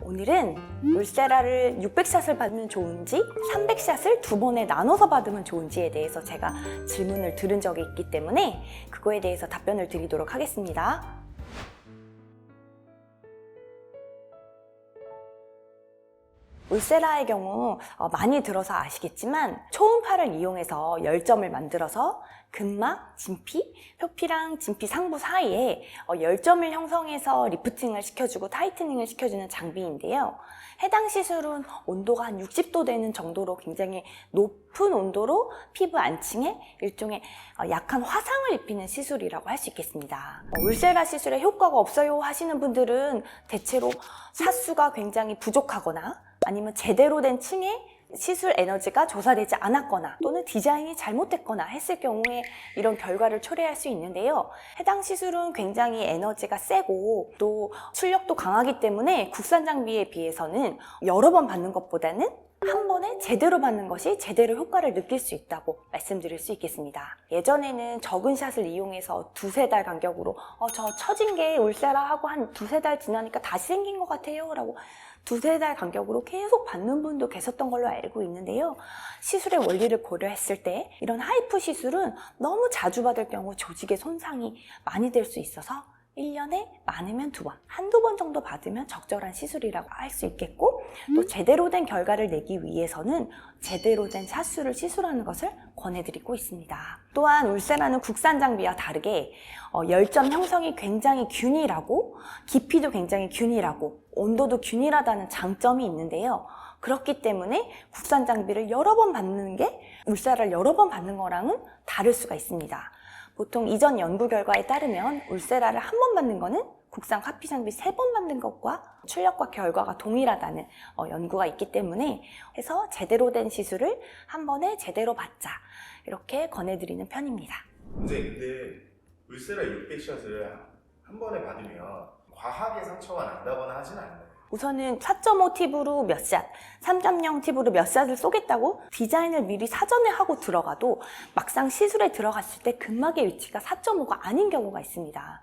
오늘은 울세라를 600샷을 받으면 좋은지 300샷을 2번에 나눠서 받으면 좋은지에 대해서 제가 질문을 들은 적이 있기 때문에 그거에 대해서 답변을 드리도록 하겠습니다. 울세라의 경우 많이 들어서 아시겠지만 초음파를 이용해서 열점을 만들어서 근막, 진피, 표피랑 진피 상부 사이에 열점을 형성해서 리프팅을 시켜주고 타이트닝을 시켜주는 장비인데요. 해당 시술은 온도가 한 60도 되는 정도로 굉장히 높은 온도로 피부 안층에 일종의 약한 화상을 입히는 시술이라고 할 수 있겠습니다. 울세라 시술에 효과가 없어요 하시는 분들은 대체로 샷수가 굉장히 부족하거나 아니면 제대로 된 층에 시술 에너지가 조사되지 않았거나 또는 디자인이 잘못됐거나 했을 경우에 이런 결과를 초래할 수 있는데요. 해당 시술은 굉장히 에너지가 세고 또 출력도 강하기 때문에 국산 장비에 비해서는 여러 번 받는 것보다는 한 번에 제대로 받는 것이 제대로 효과를 느낄 수 있다고 말씀드릴 수 있겠습니다. 예전에는 적은 샷을 이용해서 2~3달 간격으로 저 처진 게 울세라 하고 한 2~3달 지나니까 다시 생긴 것 같아요 라고 2~3달 간격으로 계속 받는 분도 계셨던 걸로 알고 있는데요. 시술의 원리를 고려했을 때 이런 하이프 시술은 너무 자주 받을 경우 조직의 손상이 많이 될 수 있어서 1년에 많으면 2번, 한두 번 정도 받으면 적절한 시술이라고 할 수 있겠고 또 제대로 된 결과를 내기 위해서는 제대로 된 샷수를 시술하는 것을 권해드리고 있습니다. 또한 울세라는 국산 장비와 다르게 열점 형성이 굉장히 균일하고 깊이도 굉장히 균일하고 온도도 균일하다는 장점이 있는데요. 그렇기 때문에 국산 장비를 여러 번 받는 게 울세라를 여러 번 받는 거랑은 다를 수가 있습니다. 보통 이전 연구 결과에 따르면 울세라를 한 번 받는 거는 국산 카피 장비 3번 받는 것과 출력과 결과가 동일하다는 연구가 있기 때문에 해서 제대로 된 시술을 한 번에 제대로 받자 이렇게 권해드리는 편입니다. 근데 울세라 600샷을 한 번에 받으면 과하게 상처가 난다거나 하진 않나요? 우선은 4.5 팁으로 몇 샷, 3.0 팁으로 몇 샷을 쏘겠다고 디자인을 미리 사전에 하고 들어가도 막상 시술에 들어갔을 때 근막의 위치가 4.5가 아닌 경우가 있습니다.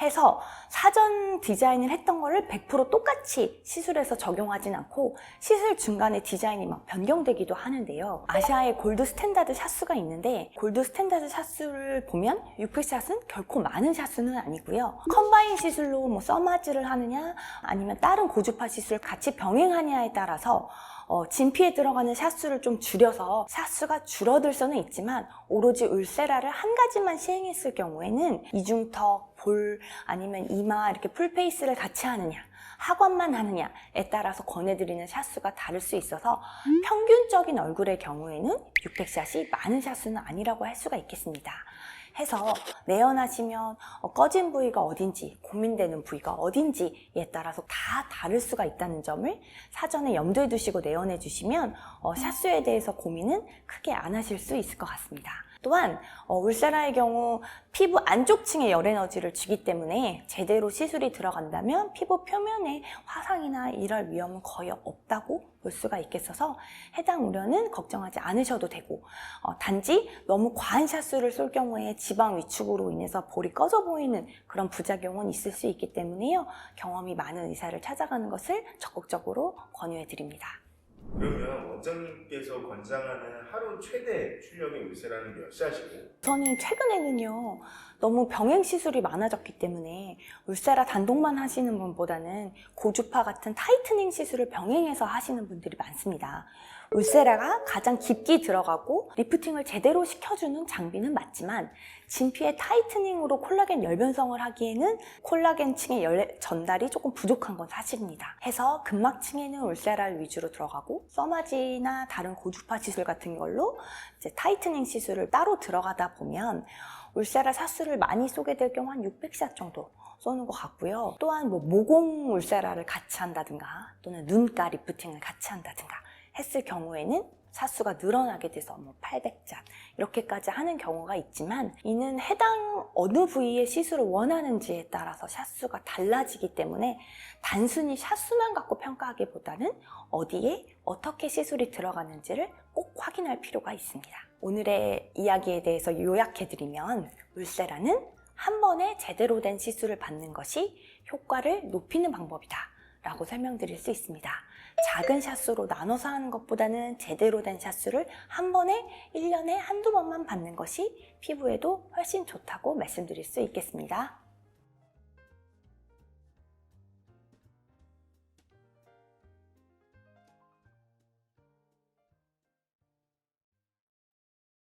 해서 사전 디자인을 했던 거를 100% 똑같이 시술에서 적용하진 않고 시술 중간에 디자인이 막 변경되기도 하는데요. 아시아의 골드 스탠다드 샷수가 있는데 골드 스탠다드 샷수를 보면 600샷은 결코 많은 샷수는 아니고요. 컴바인 시술로 뭐 써마즈를 하느냐 아니면 다른 고주파 시술을 같이 병행하느냐에 따라서 진피에 들어가는 샷수를 좀 줄여서 샷수가 줄어들 수는 있지만 오로지 울세라를 한 가지만 시행했을 경우에는 이중턱, 볼 아니면 이마 이렇게 풀페이스를 같이 하느냐 하관만 하느냐에 따라서 권해드리는 샷수가 다를 수 있어서 평균적인 얼굴의 경우에는 600샷이 많은 샷수는 아니라고 할 수가 있겠습니다. 해서 내연하시면 꺼진 부위가 어딘지 고민되는 부위가 어딘지에 따라서 다 다를 수가 있다는 점을 사전에 염두에 두시고 내연해 주시면 샷수에 대해서 고민은 크게 안 하실 수 있을 것 같습니다. 또한 울세라의 경우 피부 안쪽 층에 열 에너지를 주기 때문에 제대로 시술이 들어간다면 피부 표면에 화상이나 이럴 위험은 거의 없다고 볼 수가 있겠어서 해당 우려는 걱정하지 않으셔도 되고 단지 너무 과한 샷수를 쏠 경우에 지방 위축으로 인해서 볼이 꺼져 보이는 그런 부작용은 있을 수 있기 때문에요. 경험이 많은 의사를 찾아가는 것을 적극적으로 권유해 드립니다. 그러면 원장님께서 권장하는 하루 최대 출력의 울세라는 몇 샷이고? 저는 최근에는요 너무 병행 시술이 많아졌기 때문에 울세라 단독만 하시는 분보다는 고주파 같은 타이트닝 시술을 병행해서 하시는 분들이 많습니다. 울세라가 가장 깊게 들어가고 리프팅을 제대로 시켜주는 장비는 맞지만 진피의 타이트닝으로 콜라겐 열변성을 하기에는 콜라겐층의 열 전달이 조금 부족한 건 사실입니다. 해서 근막층에는 울세라를 위주로 들어가고 써마지나 다른 고주파 시술 같은 걸로 이제 타이트닝 시술을 따로 들어가다 보면 울세라 샷수를 많이 쏘게 될 경우 한 600샷 정도 쏘는 것 같고요. 또한 뭐 모공 울세라를 같이 한다든가 또는 눈가 리프팅을 같이 한다든가 했을 경우에는 샷수가 늘어나게 돼서 뭐 800샷 이렇게까지 하는 경우가 있지만 이는 해당 어느 부위의 시술을 원하는지에 따라서 샷수가 달라지기 때문에 단순히 샷수만 갖고 평가하기보다는 어디에 어떻게 시술이 들어가는지를 꼭 확인할 필요가 있습니다. 오늘의 이야기에 대해서 요약해드리면 울세라는 한 번에 제대로 된 시술을 받는 것이 효과를 높이는 방법이다 라고 설명드릴 수 있습니다. 작은 샷수로 나눠서 하는 것보다는 제대로 된 샷수를 한 번에 1년에 한두 번만 받는 것이 피부에도 훨씬 좋다고 말씀드릴 수 있겠습니다.